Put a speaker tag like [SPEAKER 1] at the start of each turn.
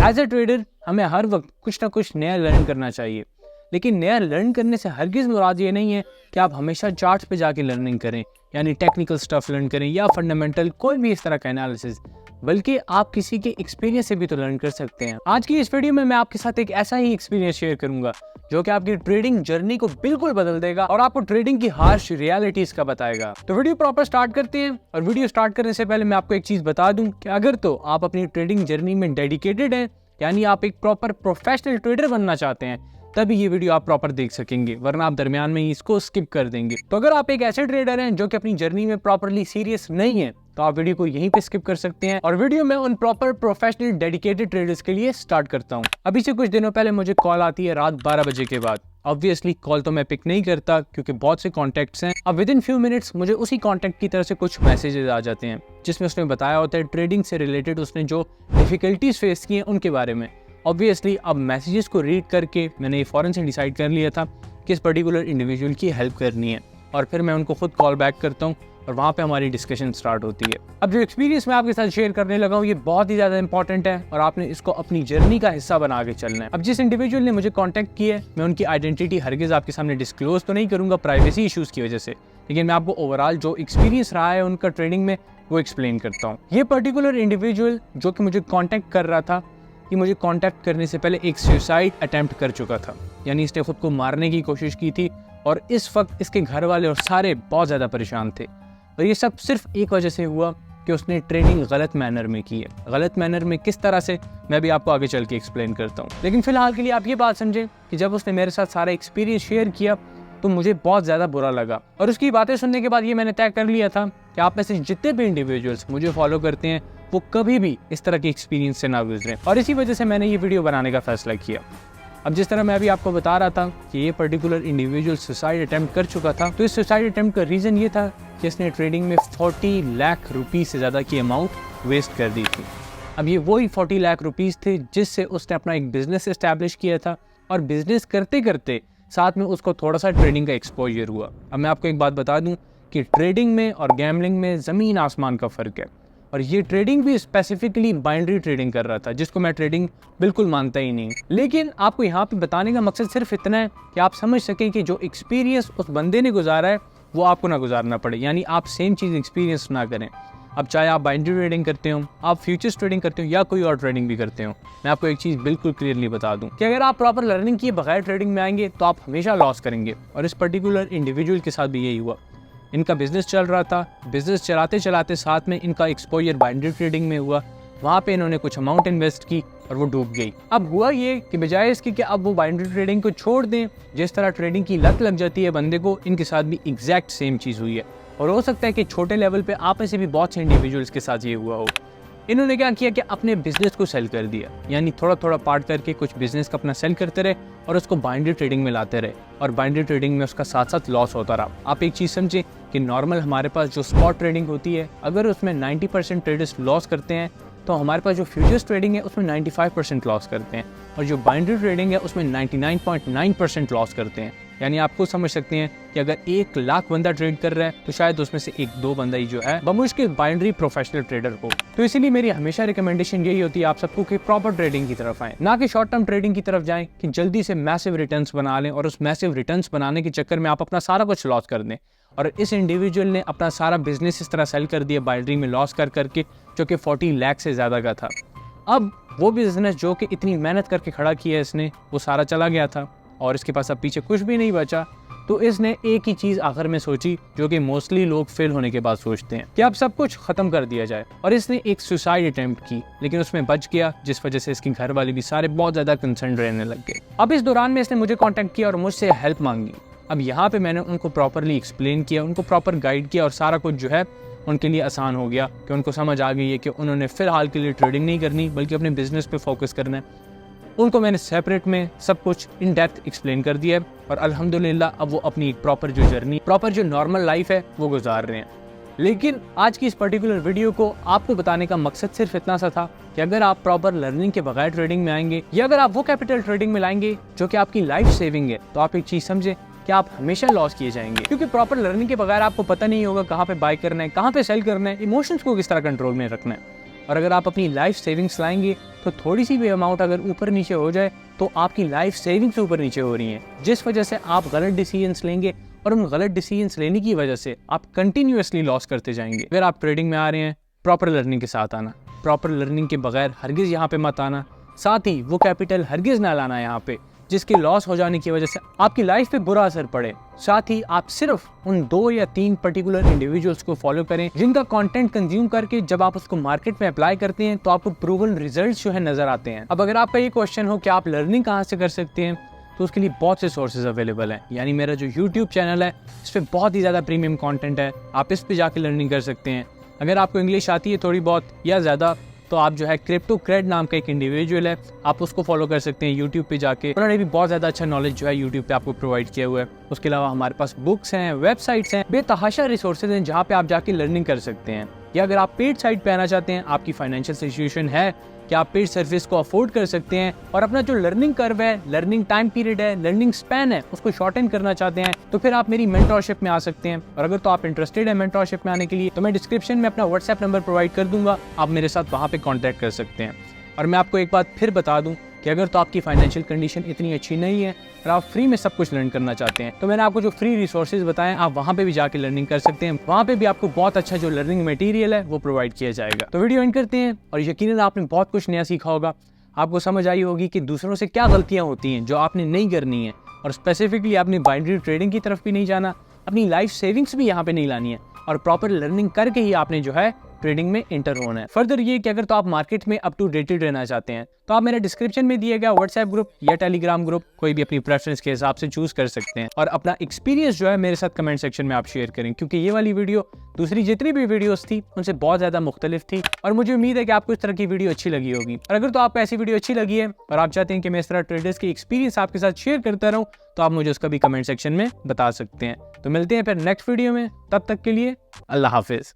[SPEAKER 1] As a trader हमें हर वक्त कुछ ना कुछ नया लर्न करना चाहिए, लेकिन नया लर्न करने से हरगिज़ मुराद ये नहीं है कि आप हमेशा चार्ट्स पे जाके लर्निंग करें, यानी टेक्निकल स्टफ लर्न करें या फंडामेंटल कोई भी इस तरह का एनालिसिस, बल्कि आप किसी के एक्सपीरियंस से भी तो लर्न कर सकते हैं। आज की इस वीडियो में मैं आपके साथ एक ऐसा ही एक्सपीरियंस शेयर करूंगा जो कि आपकी ट्रेडिंग जर्नी को बिल्कुल बदल देगा और आपको ट्रेडिंग की हार्श रियलिटीज का बताएगा। तो वीडियो प्रॉपर स्टार्ट करते हैं। और वीडियो स्टार्ट करने से पहले मैं आपको एक चीज बता दूं कि अगर तो आप अपनी ट्रेडिंग जर्नी में डेडिकेटेड हैं, यानी आप एक प्रॉपर प्रोफेशनल ट्रेडर बनना चाहते हैं, तभी ये वीडियो आप प्रॉपर देख सकेंगे, वरना आप दरमियान में ही इसको स्किप कर देंगे। तो अगर आप एक ऐसे ट्रेडर हैं जो कि अपनी जर्नी में प्रॉपरली सीरियस नहीं है, तो आप वीडियो को यहीं पे स्किप कर सकते हैं और वीडियो में उन प्रॉपर प्रोफेशनल डेडिकेटेड ट्रेडर्स के लिए स्टार्ट करता हूं। अभी से कुछ दिनों पहले मुझे कॉल आती है रात 12 बजे के बाद। ऑब्वियसली कॉल तो मैं पिक नहीं करता क्योंकि बहुत से कॉन्टैक्ट्स हैं। अब विद इन फ्यू मिनट्स मुझे उसी कॉन्टैक्ट की तरफ से कुछ मैसेजेस आ जाते हैं जिसमें उसने बताया होता है ट्रेडिंग से रिलेटेड उसने जो डिफिकल्टीज फेस की हैं उनके बारे में। ऑब्वियसली अब मैसेजेस को रीड करके मैंने फौरन से डिसाइड कर लिया था कि इस पर्टिकुलर इंडिविजुअल की हेल्प करनी है और फिर मैं उनको खुद कॉल बैक करता हूँ और वहाँ पे हमारी डिस्कशन स्टार्ट होती है। अब जो एक्सपीरियंस मैं आपके साथ शेयर करने लगा हूँ ये बहुत ही ज़्यादा इंपॉर्टेंट है और आपने इसको अपनी जर्नी का हिस्सा बना के चलना है। अब जिस इंडिविजुअल ने मुझे कॉन्टैक्ट किया है, मैं उनकी आइडेंटिटी हरगिज़ आपके सामने डिस्क्लोज तो नहीं करूँगा प्राइवेसी इशूज़ की वजह से, लेकिन मैं आपको ओवरऑल जो एक्सपीरियंस रहा है उनका ट्रेडिंग में वो एक्सप्लेन करता हूँ। ये पर्टिकुलर इंडिविजुअल जो कि मुझे कॉन्टैक्ट कर रहा था, कि मुझे कांटेक्ट करने से पहले एक सुसाइड अटेम्प्ट कर चुका था, यानी इसने खुद को मारने की कोशिश की थी और इस वक्त इसके घर वाले और सारे बहुत ज़्यादा परेशान थे। और ये सब सिर्फ एक वजह से हुआ कि उसने ट्रेडिंग गलत मैनर में की है। गलत मैनर में किस तरह से, मैं भी आपको आगे चल के एक्सप्लेन करता हूँ, लेकिन फिलहाल के लिए आप ये बात समझें कि जब उसने मेरे साथ सारा एक्सपीरियंस शेयर किया तो मुझे बहुत ज़्यादा बुरा लगा और उसकी बातें सुनने के बाद ये मैंने तय कर लिया था कि आप में से जितने भी इंडिविजुअल्स मुझे फॉलो करते हैं वो कभी भी इस तरह के एक्सपीरियंस से ना गुजरें, और इसी वजह से मैंने ये वीडियो बनाने का फैसला किया। अब जिस तरह मैं अभी आपको बता रहा था कि ये पर्टिकुलर इंडिविजुअल सुसाइड अटेम्प्ट कर चुका था, तो इस सुसाइड अटेम्प्ट का रीज़न ये था कि इसने ट्रेडिंग में 40 लाख रुपीज़ से ज़्यादा की अमाउंट वेस्ट कर दी थी। अब ये वही 40 लाख रुपीज़ थे जिससे उसने अपना एक बिज़नेस इस्टेब्लिश किया था और बिज़नेस करते करते साथ में उसको थोड़ा सा ट्रेडिंग का एक्सपोजर हुआ। अब मैं आपको एक बात बता दूं कि ट्रेडिंग में और गैम्बलिंग में ज़मीन आसमान का फ़र्क है, और ये ट्रेडिंग भी स्पेसिफिकली बाइनरी ट्रेडिंग कर रहा था जिसको मैं ट्रेडिंग बिल्कुल मानता ही नहीं। लेकिन आपको यहाँ पे बताने का मकसद सिर्फ इतना है कि आप समझ सकें कि जो एक्सपीरियंस उस बंदे ने गुजारा है वो आपको ना गुजारना पड़े, यानी आप सेम चीज़ एक्सपीरियंस ना करें। अब चाहे आप बाइनरी ट्रेडिंग करते हो, आप फ्यूचर्स ट्रेडिंग करते हो या कोई और ट्रेडिंग भी करते हो, मैं आपको एक चीज़ बिल्कुल क्लियरली बता दूं कि अगर आप प्रॉपर लर्निंग किए बगैर ट्रेडिंग में आएंगे तो आप हमेशा लॉस करेंगे। और इस पर्टिकुलर इंडिविजुअल के साथ भी यही हुआ। इनका बिजनेस चल रहा था, बिजनेस चलाते चलाते साथ में इनका एक्सपोजर बाइनरी ट्रेडिंग में हुआ, वहाँ पे इन्होंने कुछ अमाउंट इन्वेस्ट की और वो डूब गई। अब हुआ ये कि बजाय इसके कि अब वो बाइनरी ट्रेडिंग को छोड़ दें, जिस तरह ट्रेडिंग की लत लग जाती है बंदे को, इनके साथ भी एग्जैक्ट सेम चीज़ हुई है। और हो सकता है कि छोटे लेवल पे आप में से भी बहुत से इंडिविजुअल्स के साथ ये हुआ हो। इन्होंने क्या किया कि अपने बिजनेस को सेल कर दिया, यानी थोड़ा थोड़ा पार्ट करके कुछ बिजनेस का अपना सेल करते रहे और उसको बाइनरी ट्रेडिंग में लाते रहे, और बाइनरी ट्रेडिंग में उसका साथ साथ लॉस होता रहा। आप एक चीज़ समझें कि नॉर्मल हमारे पास जो स्पॉट ट्रेडिंग होती है, अगर उसमें 90% ट्रेडर्स लॉस करते हैं तो हमारे पास जो फ्यूचर्स ट्रेडिंग है उसमें 95% लॉस करते हैं, और जो बाइनरी ट्रेडिंग है उसमें 99.9% लॉस करते हैं। यानी आप खुद समझ सकते हैं कि अगर 1 लाख बंदा ट्रेड कर रहा है तो शायद उसमें से 1-2 बंदा ही जो है बमुश्किल बाइनरी प्रोफेशनल ट्रेडर हो। तो इसीलिए मेरी हमेशा रिकमेंडेशन यही होती है आप सबको कि प्रॉपर ट्रेडिंग की तरफ आएं, ना कि शॉर्ट टर्म ट्रेडिंग की तरफ जाएं कि जल्दी से मैसिव रिटर्न्स बना लें और उस मैसिव रिटर्न्स बनाने के चक्कर में आप अपना सारा कुछ लॉस कर दें। और इस इंडिविजुअल ने अपना सारा बिजनेस इस तरह सेल कर दिया बाइनरी में लॉस कर करके, जो कि 40 लाख से ज़्यादा का था। अब वो बिजनेस जो कि इतनी मेहनत करके खड़ा किया इसने, वो सारा चला गया था और इसके पास अब पीछे कुछ भी नहीं बचा। तो इसने एक ही चीज़ आखिर में सोची जो कि मोस्टली लोग फेल होने के बाद सोचते हैं कि अब सब कुछ ख़त्म कर दिया जाए, और इसने एक सुसाइड अटेम्प्ट की, लेकिन उसमें बच गया, जिस वजह से इसके घर वाले भी सारे बहुत ज़्यादा कंसर्न रहने लग गए। अब इस दौरान में इसने मुझे कॉन्टैक्ट किया और मुझसे हेल्प मांगी। अब यहाँ पे मैंने उनको प्रॉपरली एक्सप्लेन किया, उनको प्रॉपर गाइड किया और सारा कुछ जो है उनके लिए आसान हो गया कि उनको समझ आ गई है कि उन्होंने फ़िलहाल के लिए ट्रेडिंग नहीं करनी बल्कि अपने बिजनेस पे फोकस करना है। उनको मैंने सेपरेट में सब कुछ इन डेप्थ एक्सप्लेन कर दिया है और अल्हम्दुलिल्लाह अब वो अपनी प्रॉपर जो जर्नी, प्रॉपर जो नॉर्मल लाइफ है वो गुजार रहे हैं। लेकिन आज की इस पर्टिकुलर वीडियो को आपको बताने का मकसद सिर्फ इतना सा था कि अगर आप प्रॉपर लर्निंग के बगैर ट्रेडिंग में आएंगे या अगर आप वो कैपिटल ट्रेडिंग में लाएंगे जो कि आपकी लाइफ सेविंग है, तो आप एक चीज़ समझें कि आप हमेशा लॉस किए जाएंगे, क्योंकि प्रॉपर लर्निंग के बगैर आपको पता नहीं होगा कहाँ पे बाय करना है, कहाँ पे सेल करना है, इमोशंस को किस तरह कंट्रोल में रखना है। और अगर आप अपनी लाइफ सेविंग्स लाएंगे तो थोड़ी सी भी अमाउंट अगर ऊपर नीचे हो जाए तो आपकी लाइफ सेविंग्स ऊपर नीचे हो रही हैं, जिस वजह से आप गलत डिसीजंस लेंगे और उन गलत डिसीजंस लेने की वजह से आप कंटिन्यूअसली लॉस करते जाएंगे। अगर आप ट्रेडिंग में आ रहे हैं, प्रॉपर लर्निंग के साथ आना, प्रॉपर लर्निंग के बगैर हरगिज़ यहाँ पे मत आना, साथ ही वो कैपिटल हरगिज़ ना लाना यहाँ पे जिसके लॉस हो जाने की वजह से आपकी लाइफ पे बुरा असर पड़े। साथ ही आप सिर्फ उन 2 या 3 पर्टिकुलर इंडिविजुअल्स को फॉलो करें जिनका कंटेंट कंज्यूम करके जब आप उसको मार्केट में अप्लाई करते हैं तो आपको प्रूवन रिजल्ट्स जो है नजर आते हैं। अब अगर आपका ये क्वेश्चन हो कि आप लर्निंग कहाँ से कर सकते हैं, तो उसके लिए बहुत से सोर्सेज अवेलेबल हैं। यानी मेरा जो यूट्यूब चैनल है इस पर बहुत ही ज़्यादा प्रीमियम कंटेंट है, आप इस पे जाके लर्निंग कर सकते हैं। अगर आपको इंग्लिश आती है थोड़ी बहुत या ज़्यादा तो आप जो है क्रिप्टो क्रेड नाम का एक इंडिविजुअल है, आप उसको फॉलो कर सकते हैं यूट्यूब पे जाके। उन्होंने भी बहुत ज़्यादा अच्छा नॉलेज जो है यूट्यूब पे आपको प्रोवाइड किया हुआ है। उसके अलावा हमारे पास बुक्स हैं, वेबसाइट्स हैं, बेतहाशा रिसोर्सेज हैं जहाँ पे आप जाके लर्निंग कर सकते हैं। या अगर आप पेड साइट पे आना चाहते हैं, आपकी फाइनेंशियल सिचुएशन है कि आप पेड सर्विस को अफोर्ड कर सकते हैं और अपना जो लर्निंग कर्व है, लर्निंग टाइम पीरियड है, लर्निंग स्पैन है, उसको शॉर्टन करना चाहते हैं, तो फिर आप मेरी मेंटरशिप में आ सकते हैं। और अगर तो आप इंटरेस्टेड है मेंटरशिप में आने के लिए तो मैं डिस्क्रिप्शन में अपना व्हाट्सएप नंबर प्रोवाइड कर दूंगा, आप मेरे साथ वहाँ पे कॉन्टैक्ट कर सकते हैं। और मैं आपको एक बात फिर बता दूं कि अगर तो आपकी फाइनेंशियल कंडीशन इतनी अच्छी नहीं है और आप फ्री में सब कुछ लर्न करना चाहते हैं तो मैंने आपको जो फ्री रिसोर्सेज बताएं आप वहाँ पे भी जाके लर्निंग कर सकते हैं। वहाँ पे भी आपको बहुत अच्छा जो लर्निंग मटेरियल है वो प्रोवाइड किया जाएगा। तो वीडियो एंड करते हैं और यकीनन आपने बहुत कुछ नया सीखा होगा, आपको समझ आई होगी कि दूसरों से क्या गलतियाँ होती हैं जो आपने नहीं करनी है, और स्पेसिफिकली आपने बाइनरी ट्रेडिंग की तरफ भी नहीं जाना, अपनी लाइफ सेविंग्स भी यहाँ पे नहीं लानी है और प्रॉपर लर्निंग करके ही आपने जो है ट्रेडिंग में एंटर होना है। फर्दर ये कि अगर तो आप मार्केट में अप टू डेटेड रहना चाहते हैं तो आप मेरे डिस्क्रिप्शन में दिए गया व्हाट्सएप ग्रुप या टेलीग्राम ग्रुप कोई भी अपनी प्रेफरेंस के हिसाब से चूज कर सकते हैं और अपना एक्सपीरियंस जो है मेरे साथ कमेंट सेक्शन में आप शेयर करें, क्योंकि ये वाली वीडियो दूसरी जितनी भी वीडियोस थी उनसे बहुत ज्यादा मुख्तलिफ थी और मुझे उम्मीद है कि आपको इस तरह की वीडियो अच्छी लगी होगी। और अगर तो आपको ऐसी वीडियो अच्छी लगी है और आप चाहते हैं कि मैं इस तरह ट्रेडर्स की एक्सपीरियंस आपके साथ शेयर करता रहूं तो आप मुझे उसका भी कमेंट सेक्शन में बता सकते हैं। तो मिलते हैं फिर नेक्स्ट वीडियो में, तब तक के लिए अल्लाह हाफिज।